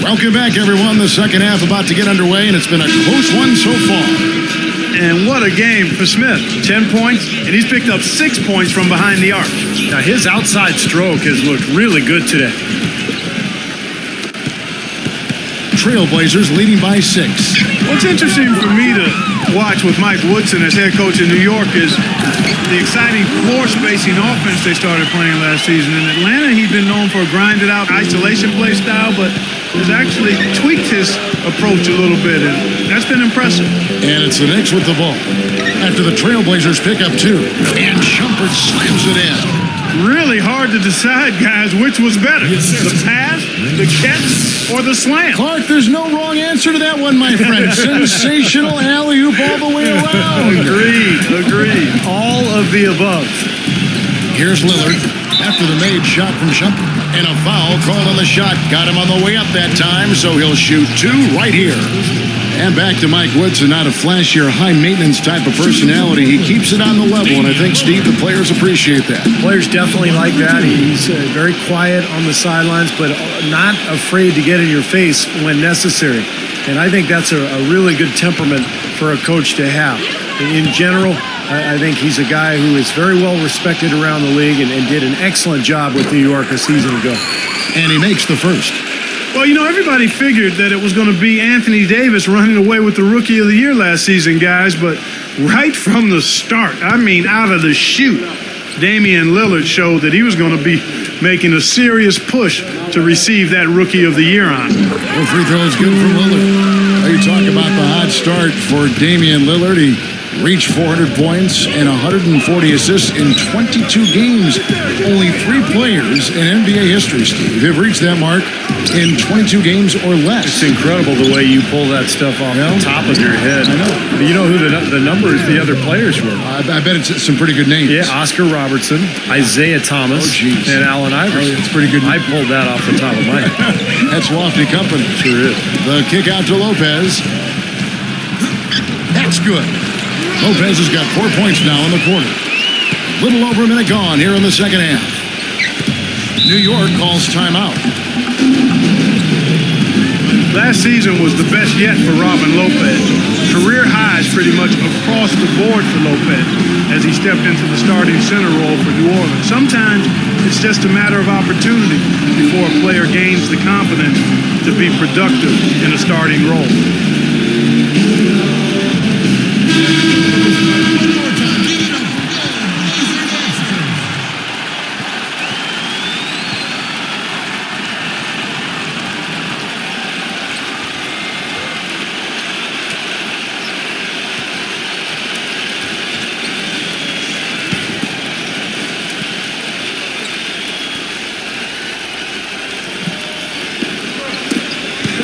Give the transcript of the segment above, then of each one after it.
Welcome back, everyone. The second half about to get underway, and it's been a close one so far. And what a game for Smith. 10 points, and he's picked up 6 points from behind the arc. Now, his outside stroke has looked really good today. Trailblazers leading by 6. What's interesting for me to watch with Mike Woodson as head coach in New York is the exciting floor-spacing offense they started playing last season. In Atlanta, he'd been known for a grinded-out isolation play style, but has actually tweaked his approach a little bit, and that's been impressive. And it's the Knicks with the ball after the Trailblazers pick up 2. And Shumpert slams it in. Really hard to decide, guys, which was better, the pass, the catch, or the slam. Clark, there's no wrong answer to that one, my friend. Sensational alley-oop all the way around. Agreed. All of the above. Here's Lillard after the made shot from Shumpert. And a foul called on the shot. Got him on the way up that time, so he'll shoot 2 right here. And back to Mike Woodson, not a flashier, high-maintenance type of personality. He keeps it on the level, and I think, Steve, the players appreciate that. Players definitely like that. He's very quiet on the sidelines, but not afraid to get in your face when necessary. And I think that's a really good temperament for a coach to have. In general, I think he's a guy who is very well respected around the league and did an excellent job with New York a season ago. And he makes the first. Well, you know, everybody figured that it was going to be Anthony Davis running away with the Rookie of the Year last season, guys, but right from the start, I mean, out of the chute, Damian Lillard showed that he was going to be making a serious push to receive that Rookie of the Year honor. Well, free throw is good for Lillard. You talk about the hot start for Damian Lillard. He reached 400 points and 140 assists in 22 games. Only 3 players in NBA history, Steve, have reached that mark in 22 games or less. It's incredible the way you pull that stuff off the top of your head. I know. You know who the numbers, the other players were? I bet it's some pretty good names. Yeah, Oscar Robertson, Isaiah Thomas, and Allen Iverson. It's pretty good. I pulled that off the top of my head. That's lofty company. Sure is. The kick out to Lopez. That's good. Lopez has got 4 points now in the quarter. Little over a minute gone here in the second half. New York calls timeout. Last season was the best yet for Robin Lopez. Career highs pretty much across the board for Lopez as he stepped into the starting center role for New Orleans. Sometimes it's just a matter of opportunity before a player gains the confidence to be productive in a starting role.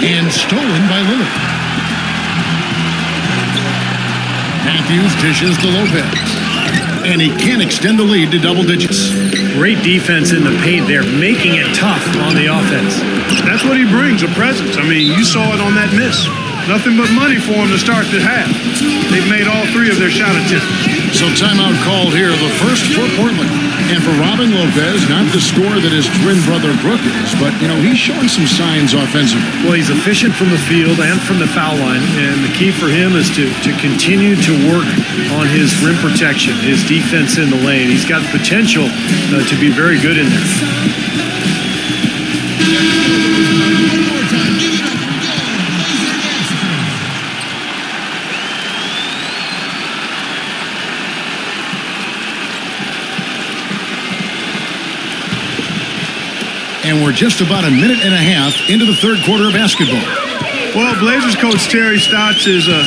And stolen by Lillard. Matthews dishes to Lopez. And he can't extend the lead to double digits. Great defense in the paint there, making it tough on the offense. That's what he brings, a presence. I mean, you saw it on that miss. Nothing but money for him to start the half. They've made all 3 of their shot attempts. So timeout called here, the first for Portland. And for Robin Lopez, not the score that his twin brother Brook is, but, you know, he's showing some signs offensively. Well, he's efficient from the field and from the foul line, and the key for him is to continue to work on his rim protection, his defense in the lane. He's got potential to be very good in there. And we're just about a minute and a half into the third quarter of basketball. Well, Blazers coach Terry Stotts is a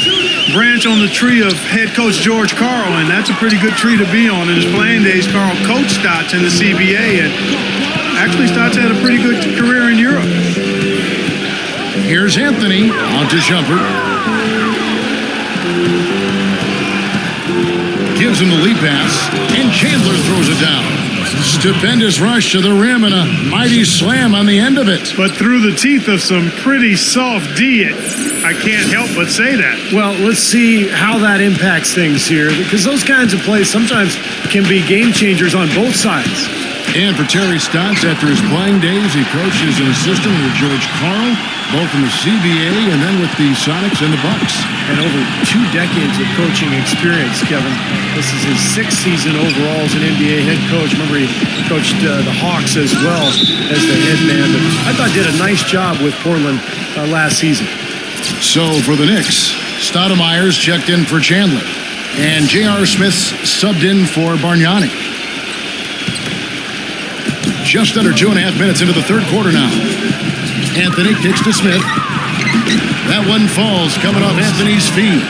branch on the tree of head coach George Karl, and that's a pretty good tree to be on. In his playing days, Karl coached Stotts in the CBA, and actually Stotts had a pretty good career in Europe. Here's Anthony on to Shumpert. Gives him the lead pass, and Chandler throws it down. Stupendous rush to the rim and a mighty slam on the end of it. But through the teeth of some pretty soft D, I can't help but say that. Well, let's see how that impacts things here, because those kinds of plays sometimes can be game changers on both sides. And for Terry Stotts, after his playing days, he coached as an assistant with George Karl, both in the CBA and then with the Sonics and the Bucks. And over 2 decades of coaching experience, Kevin. This is his 6th season overall as an NBA head coach. Remember, he coached the Hawks as well as the head man. But I thought did a nice job with Portland last season. So for the Knicks, Stoudemire's checked in for Chandler. And J.R. Smith's subbed in for Bargnani. Just under 2.5 minutes into the third quarter now. Anthony kicks to Smith. That one falls, coming off Anthony's feet.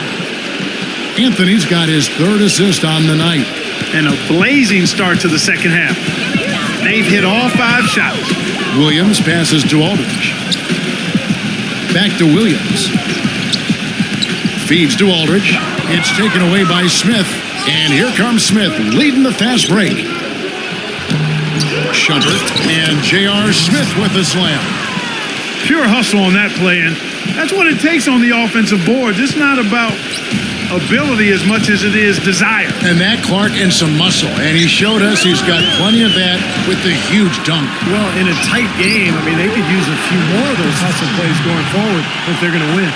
Anthony's got his 3rd assist on the night. And a blazing start to the second half. They've hit all 5 shots. Williams passes to Aldridge. Back to Williams. Feeds to Aldridge. It's taken away by Smith. And here comes Smith, leading the fast break. Shumpert and J.R. Smith with the slam. Pure hustle on that play, and that's what it takes on the offensive boards. It's not about ability as much as it is desire. And that Clark and some muscle. And he showed us he's got plenty of that with the huge dunk. Well, in a tight game, I mean, they could use a few more of those hustle plays going forward if they're going to win.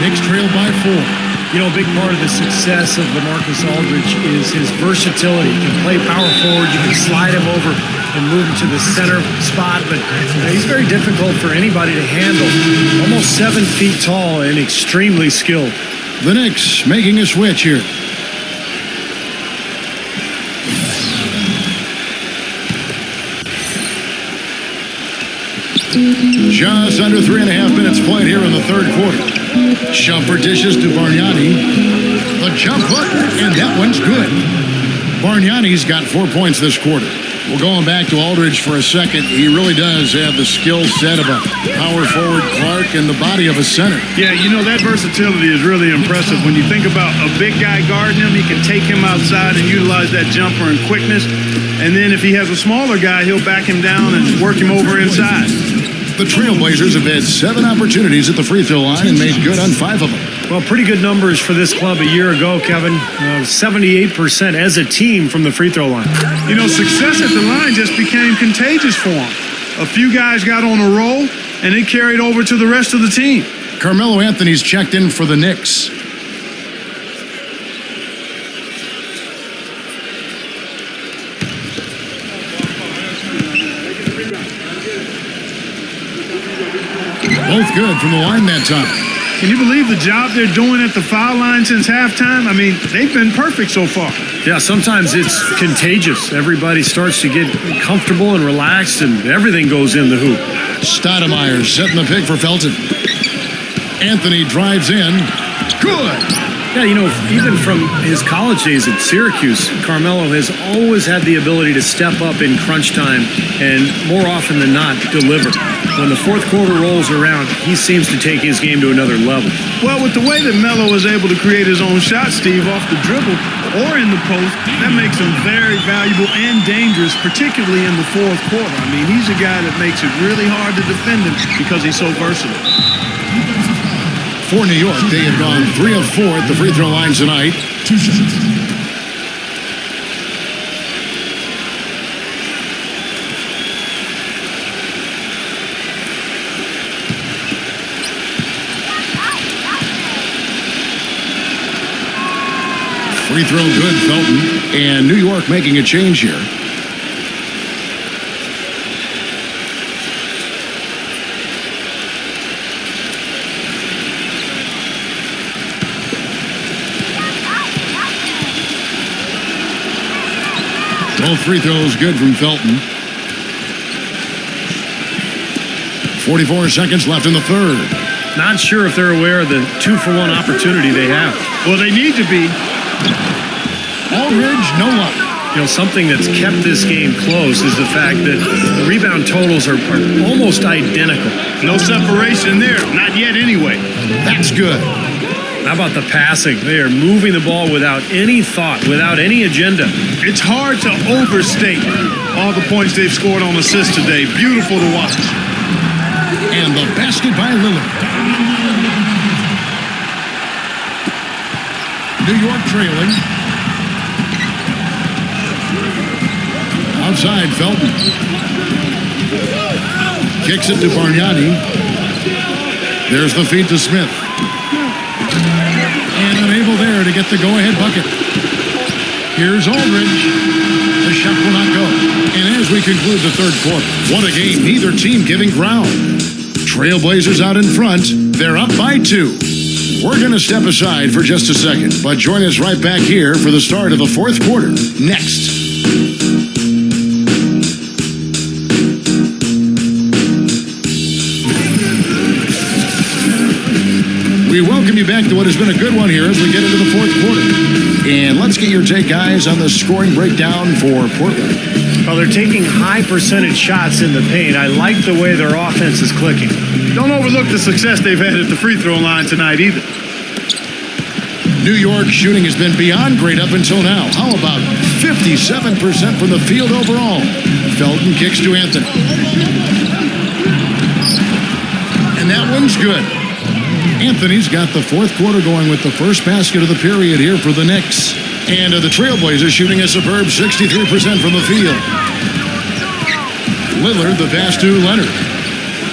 Knicks trail by 4. You know, a big part of the success of LaMarcus Aldridge is his versatility. He can play power forward. You can slide him over and move him to the center spot, but he's very difficult for anybody to handle. Almost 7 feet tall and extremely skilled. The Knicks making a switch here. Just under 3.5 minutes played here in the third quarter. Shumpert dishes to Bargnani. The jump hook, and that one's good. Bargnani's got 4 points this quarter. We're going back to Aldridge for a second. He really does have the skill set of a power forward Clark and the body of a center. Yeah, you know, that versatility is really impressive. When you think about a big guy guarding him, he can take him outside and utilize that jumper and quickness. And then if he has a smaller guy, he'll back him down and work him over inside. The Trailblazers have had 7 opportunities at the free throw line and made good on 5 of them. Well, pretty good numbers for this club a year ago, Kevin. 78% as a team from the free throw line. You know, success at the line just became contagious for him. A few guys got on a roll, and it carried over to the rest of the team. Carmelo Anthony's checked in for the Knicks. Both good from the line that time. Can you believe the job they're doing at the foul line since halftime? I mean, they've been perfect so far. Yeah, sometimes it's contagious. Everybody starts to get comfortable and relaxed, and everything goes in the hoop. Stoudemire setting the pick for Felton. Anthony drives in. Good. Yeah, you know, even from his college days at Syracuse, Carmelo has always had the ability to step up in crunch time and more often than not deliver. When the fourth quarter rolls around, he seems to take his game to another level. Well, with the way that Melo is able to create his own shot, Steve, off the dribble or in the post, that makes him very valuable and dangerous, particularly in the fourth quarter. I mean, he's a guy that makes it really hard to defend him because he's so versatile. For New York, they have gone 3 of 4 at the free throw line tonight. 2 shots. Free throw good, Felton. And New York making a change here. Both free throws good from Felton. 44 seconds left in the third. Not sure if they're aware of the 2-for-1 opportunity they have. Well, they need to be. Aldridge, no luck. You know, something that's kept this game close is the fact that the rebound totals are almost identical. No separation there. Not yet anyway. That's good. How about the passing? They are moving the ball without any thought, without any agenda. It's hard to overstate all the points they've scored on assists today. Beautiful to watch. And the basket by Lillard. New York trailing. Outside, Felton. Kicks it to Bargnani. There's the feed to Smith. And unable there to get the go-ahead bucket. Here's Aldridge. The shot will not go. And as we conclude the third quarter, what a game, neither team giving ground. Trailblazers out in front. They're up by 2. We're going to step aside for just a second, but join us right back here for the start of the fourth quarter next. We welcome you back to what has been a good one here as we get into the fourth quarter. And let's get your take, guys, on the scoring breakdown for Portland. Well, they're taking high percentage shots in the paint. I like the way their offense is clicking. Don't overlook the success they've had at the free throw line tonight either. New York shooting has been beyond great up until now. How about 57% from the field overall? Felton kicks to Anthony. And that one's good. Anthony's got the fourth quarter going with the first basket of the period here for the Knicks. And the Trailblazers shooting a superb 63% from the field. Lillard, the pass to Leonard.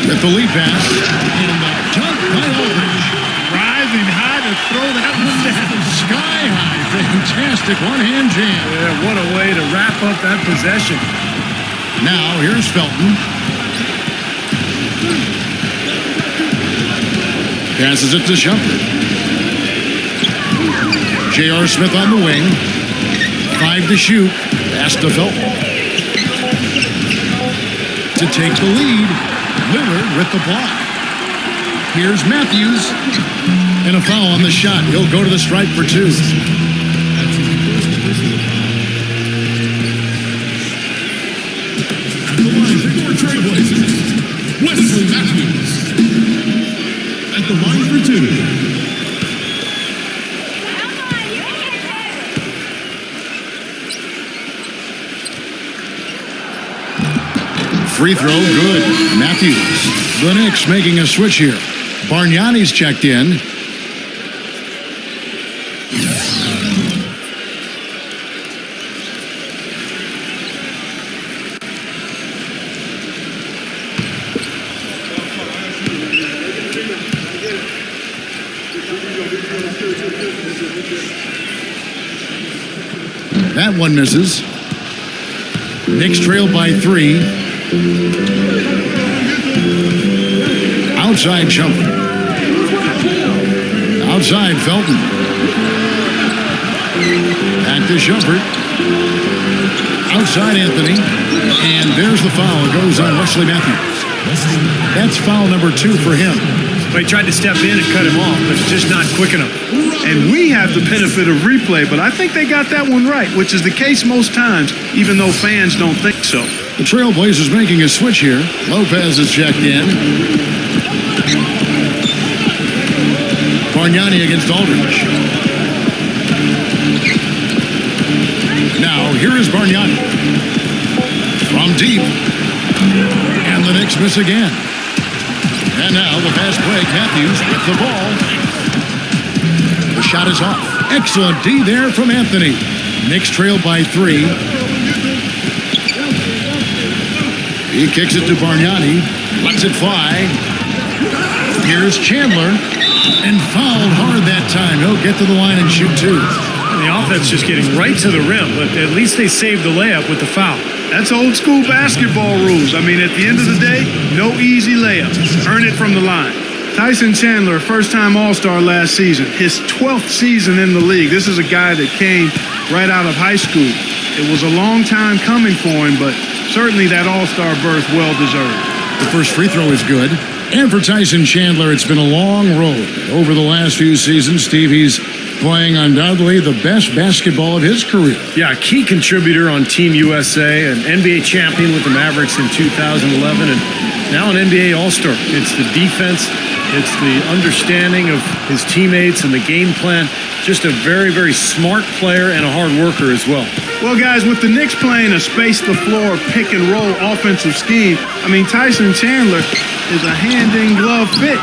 With the lead pass. And the dunk by Aldridge. Rising high to throw that one down. Sky high. Fantastic one-hand jam. Yeah, what a way to wrap up that possession. Now, here's Felton. Passes it to Shumpert. J.R. Smith on the wing. 5 to shoot. Pass to Felton. To take the lead. Lillard with the block. Here's Matthews. And a foul on the shot. He'll go to the stripe for 2. At the line for Trailblazers, Wesley Matthews. At the line for 2. Free throw, good. Matthews. The Knicks making a switch here. Bargnani's checked in. That one misses. Knicks trail by 3. Outside Shumpert. Outside Felton. Back to Shumpert. Outside Anthony. And there's the foul. It goes on Wesley Matthews. That's foul number 2 for him. They tried to step in and cut him off, but it's just not quick enough. And we have the benefit of replay, but I think they got that one right, which is the case most times, even though fans don't think so. The Trailblazers making a switch here. Lopez is checked in. Bargnani against Aldridge. Now, here is Bargnani. From deep. And the Knicks miss again. And now the fast break. Matthews with the ball. The shot is off. Excellent D there from Anthony. Knicks trail by 3. He kicks it to Bargnani. Lets it fly. Here's Chandler. And fouled hard that time. He'll get to the line and shoot 2. The offense just getting right to the rim, but at least they saved the layup with the foul. That's old school basketball rules. I mean, at the end of the day, no easy layups. Earn it from the line. Tyson Chandler, first-time All-Star last season, his 12th season in the league. This is a guy that came right out of high school. It was a long time coming for him, but certainly that All-Star berth well-deserved. The first free throw is good. And for Tyson Chandler, it's been a long road. Over the last few seasons, Steve, he's playing undoubtedly the best basketball of his career. Yeah, key contributor on Team USA, an NBA champion with the Mavericks in 2011, and now an NBA All-Star. It's the defense, it's the understanding of his teammates and the game plan. Just a very, very smart player and a hard worker as well. Well, guys, with the Knicks playing a space-the-floor, pick-and-roll offensive scheme, I mean, Tyson Chandler is a hand-in-glove fit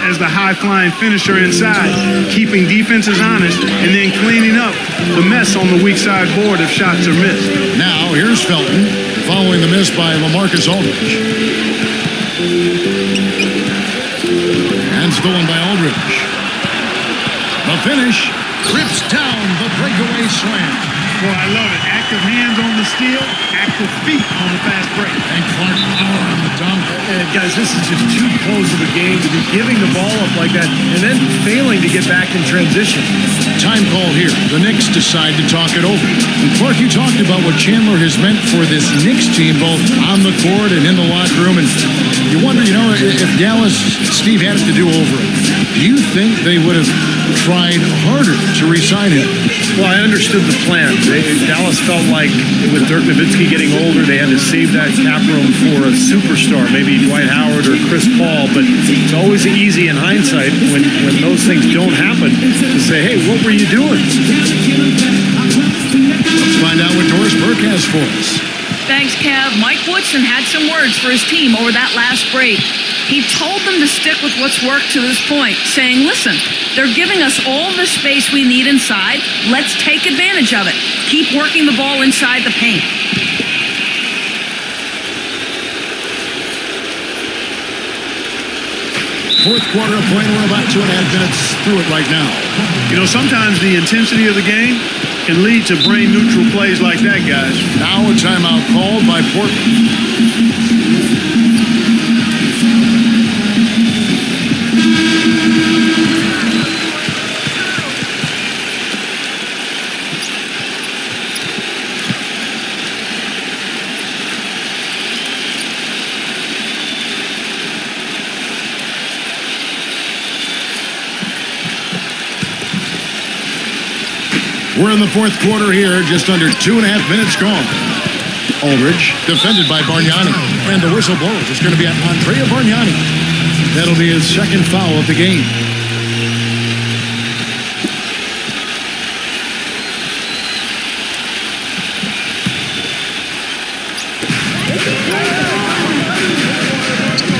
as the high-flying finisher inside, keeping defenses honest and then cleaning up the mess on the weak side board if shots are missed. Now, here's Felton. following the miss by LaMarcus Aldridge. And stolen by Aldridge. The finish rips down the breakaway slam. Boy, I love it. Active hands on the steal, active feet on the fast break. And Clark power on the dunk. And guys, this is just too close of a game to be giving the ball up like that and then failing to get back in transition. Time call here. The Knicks decide to talk it over. And Clark, you talked about what Chandler has meant for this Knicks team, both on the court and in the locker room. And you wonder, if Dallas, Steve had it to do over it, do you think they would have tried harder to re-sign him? Well, I understood the plan. Dallas felt like with Dirk Nowitzki getting older, they had to save that cap room for a superstar, maybe Dwight Howard or Chris Paul. But it's always easy in hindsight when those things don't happen to say, hey, what were you doing? Let's find out what Doris Burke has for us. Thanks, Kev. Mike Woodson had some words for his team over that last break. He told them to stick with what's worked to this point, saying, listen, they're giving us all the space we need inside. Let's take advantage of it. Keep working the ball inside the paint. Fourth quarter of play. We're about 2.5 minutes through it right now. Sometimes the intensity of the game can lead to brain-neutral plays like that, guys. Now a timeout called by Portland. We're in the fourth quarter here, just under 2.5 minutes gone. Aldridge, defended by Bargnani. And the whistle blows. It's going to be on Andrea Bargnani. That'll be his second foul of the game.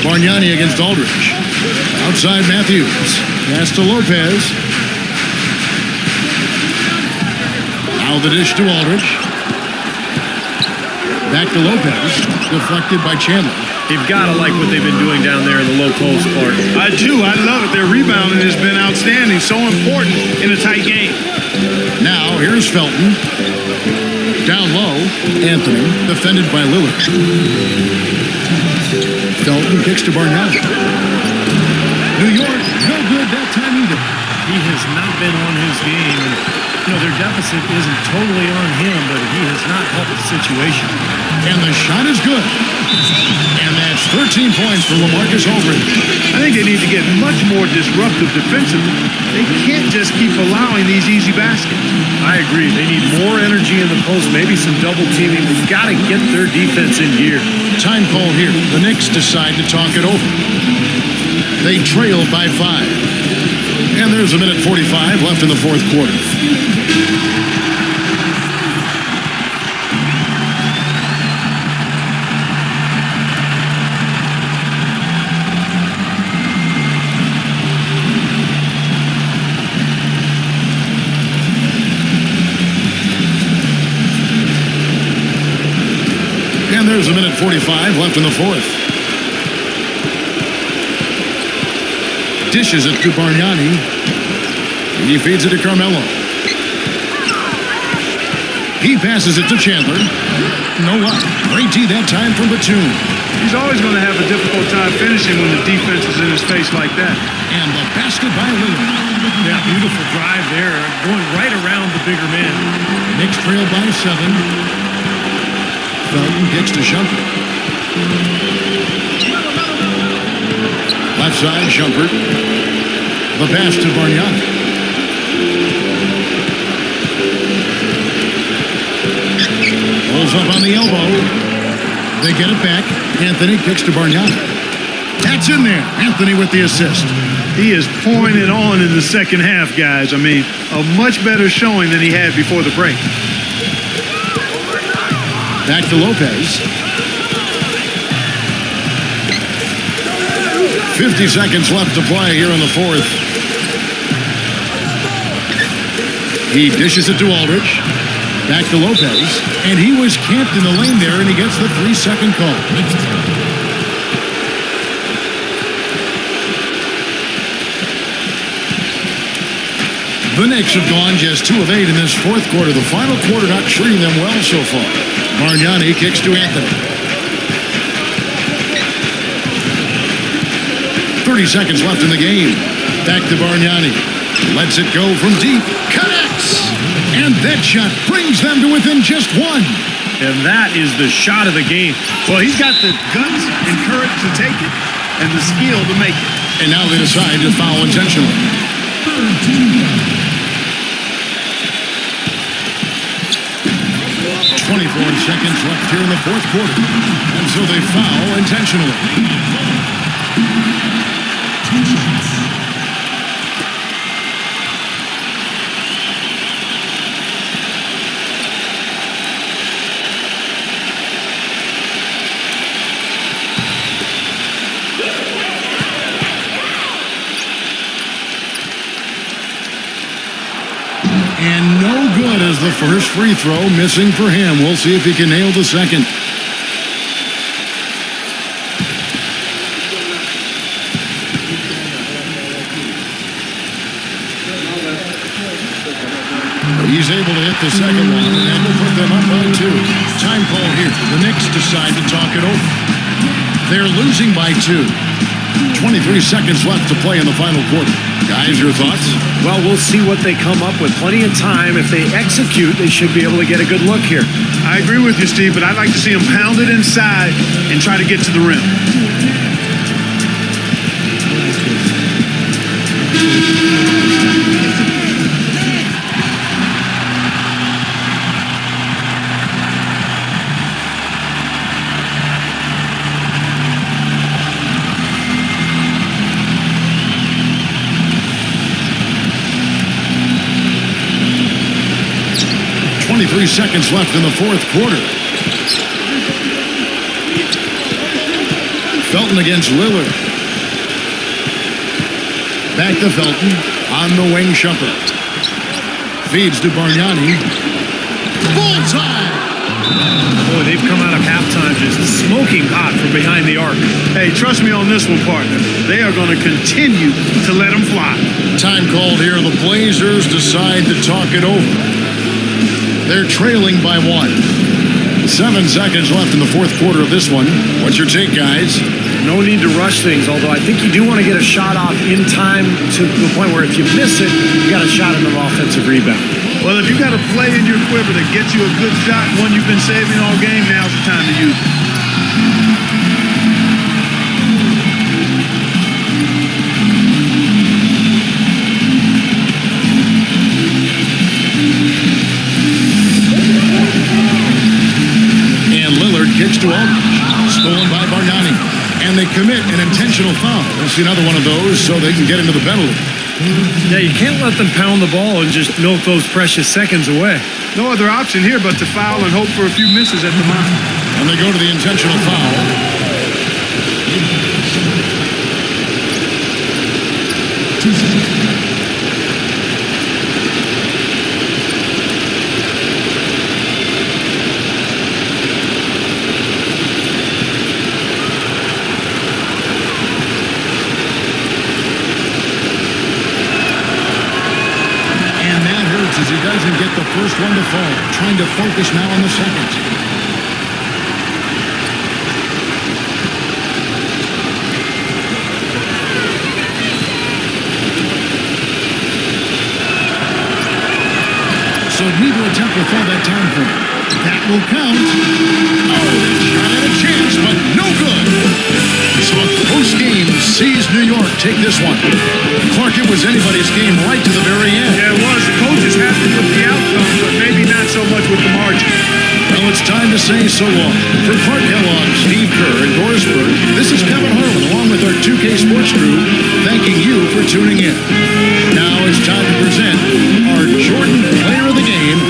Bargnani against Aldridge. Outside Matthews. Pass to Lopez. Now the dish to Aldridge. Back to Lopez. Deflected by Chandler. You've got to like what they've been doing down there in the low post, Clark. I do. I love it. Their rebounding has been outstanding. So important in a tight game. Now here's Felton. Down low. Anthony. Defended by Lillard. Felton kicks to Bargnani. New York, no good that time either. He has not been on his game. And, their deficit isn't totally on him, but he has not helped the situation. And the shot is good. And that's 13 points for LaMarcus Aldridge. I think they need to get much more disruptive defensively. They can't just keep allowing these easy baskets. I agree. They need more energy in the post, maybe some double teaming. They've got to get their defense in gear. Time call here. The Knicks decide to talk it over. They trail by 5. And there's a minute 45 left in the fourth quarter. And there's a minute 45 left in the fourth. Dishes it to Bargnani. He feeds it to Carmelo. He passes it to Chandler. No luck. Great D that time from Batum. He's always going to have a difficult time finishing when the defense is in his face like that. And the basket by Lillard. Yeah, beautiful drive there. Going right around the bigger man. Knicks trail by 7. Felton kicks to Shumpert. Left side, Shumpert. The pass to Bargnani. Pulls up on the elbow. They get it back. Anthony kicks to Bargnani. That's in there. Anthony with the assist. He is pouring it on in the second half, guys. I mean, a much better showing than he had before the break. Back to Lopez. 50 seconds left to play here in the fourth. He dishes it to Aldridge. Back to Lopez, and he was camped in the lane there, and he gets the 3-second call. The Knicks have gone just 2 of 8 in this fourth quarter. The final quarter not treating them well so far. Bargnani kicks to Anthony. 30 seconds left in the game. Back to Bargnani. Lets it go from deep. Connects! And that shot brings them to within just 1. And that is the shot of the game. Well, he's got the guts and courage to take it and the skill to make it. And now they decide to foul intentionally. 24 seconds left here in the fourth quarter. And so they foul intentionally. And no good as the first free throw, missing for him. We'll see if he can nail the second. He's able to hit the second one, and that will put them up by 2. Time call here. The Knicks decide to talk it over. They're losing by 2. 23 seconds left to play in the final quarter. Guys, your thoughts? Well, we'll see what they come up with. Plenty of time. If they execute, they should be able to get a good look here. I agree with you, Steve, but I'd like to see him pound it inside and try to get to the rim. Three seconds left in the fourth quarter. Felton against Lillard. Back to Felton. On the wing, Shumpert. Feeds to Bargnani. Bullseye! Boy, they've come out of halftime just smoking hot from behind the arc. Hey, trust me on this one, partner. They are going to continue to let them fly. Time called here. The Blazers decide to talk it over. They're trailing by 1. 7 seconds left in the fourth quarter of this one. What's your take, guys? No need to rush things, although I think you do want to get a shot off in time to the point where if you miss it, you got a shot at an offensive rebound. Well, if you got a play in your quiver that gets you a good shot, one you've been saving all game, now's the time to use it. Kicks to Aldridge, stolen by Bargnani, and they commit an intentional foul. We'll see another one of those so they can get into the penalty. Yeah, you can't let them pound the ball and just milk those precious seconds away. No other option here but to foul and hope for a few misses at the line. And they go to the intentional foul. As he doesn't get the first one to fall. Trying to focus now on the second. So neither attempt will fall that time for him. That will count. Oh, they shot at a chance, but no good. So a close game sees New York take this one. Clark, it was anybody's game right to the very end. Yeah, it was. The coaches happy with the outcome, but maybe not so much with the margin. Well, it's time to say so long. For Clark Kellogg, Steve Kerr, and Dorisburg, this is Kevin Harlan, along with our 2K Sports crew, thanking you for tuning in. Now it's time to present our Jordan Player of the Game,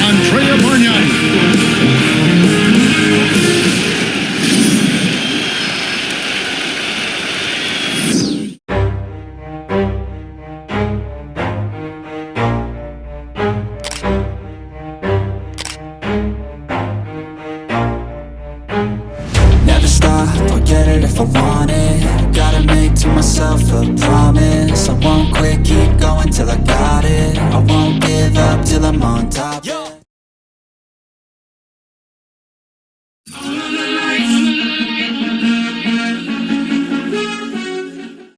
Andrea Bargnani. it if I want it. Gotta make to myself a promise. I won't quit, keep going till I got it. I won't give up till I'm on top.